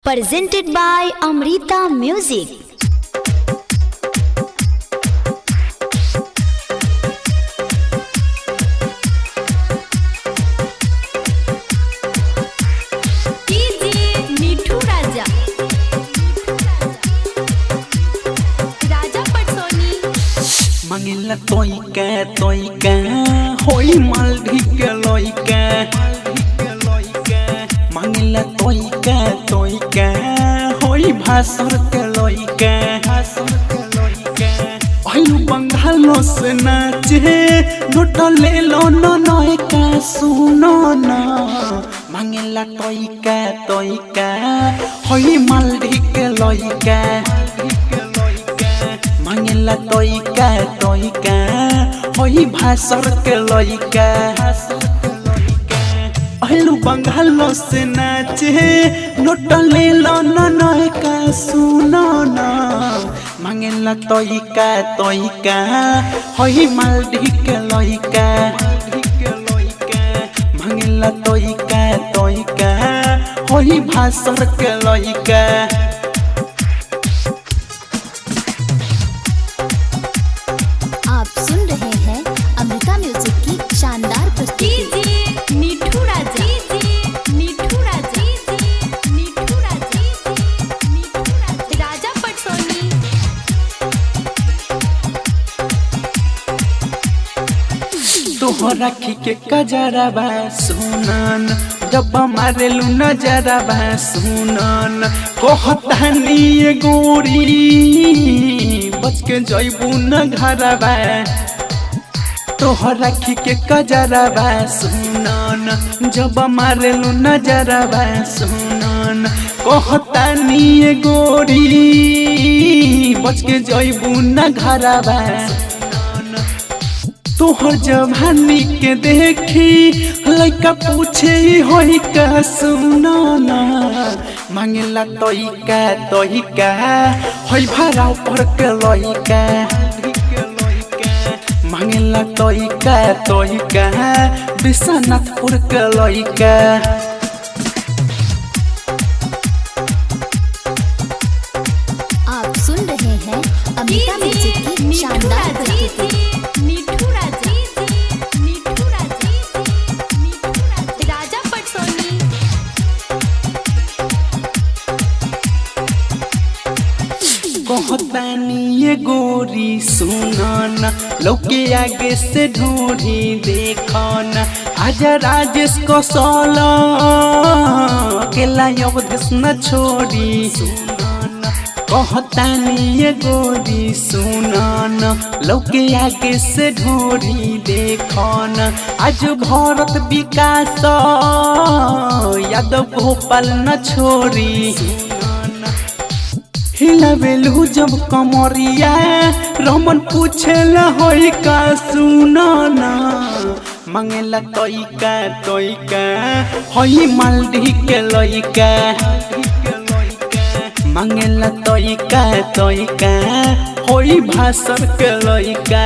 Presented by Amrita Music. Mangila toika hoi maldi ke loika Mangila toika hoi bhasar ke loika Ayu bangalo se nache nota le lo no noika suno na Mangila toika hoi maldi ke loika Mangila toika hoi bhasar ke loika Alu bangalo se nache nota le lo no noika suno na Mangila toika hoi maldi ke loika Mangila toika hoi bhasar ke loika आप सुन रहे हैं Amrita music की शानदार प्रस्तुति। राजा पटसोनी। तोहरा के कजरबा सुनन जब मारे लू नजरबा सुनन कहतानी ये गोरी बच के जइबू न घरबा तोहरा के कजरबा सुनन जब मारे लू नजरबा सुनन कहतानी ये गोरी बच के जइबू न घरबा तोहर जवानी के देखी लइका पूछे होई का सुनो ना मांगेला तोइका होई भाड़ा पर के लइका मांगेला तोइका विश्वनाथपुर के लइका आप सुन रहे हैं अमृता म्यूजिक की शानदार प्रस्तुति। राजा पटसोनी। कहतानी ये गोरी सुनन लौके आगे से ढूंढी देखन आजा राजेश को सोलो अकेला अवधेश न छोड़ी सुनन कहतानी ये गोरी सुनन लौके आगे से ढूंढी देखन आज भरत विकास यादव गोपाल न छोड़ी हिलावेलू जब कमरिया रमन पूछेला होई का सुनो ना मांगेला तोइका होई मालदी के लइका मांगेला तोइका होई भासर के लइका।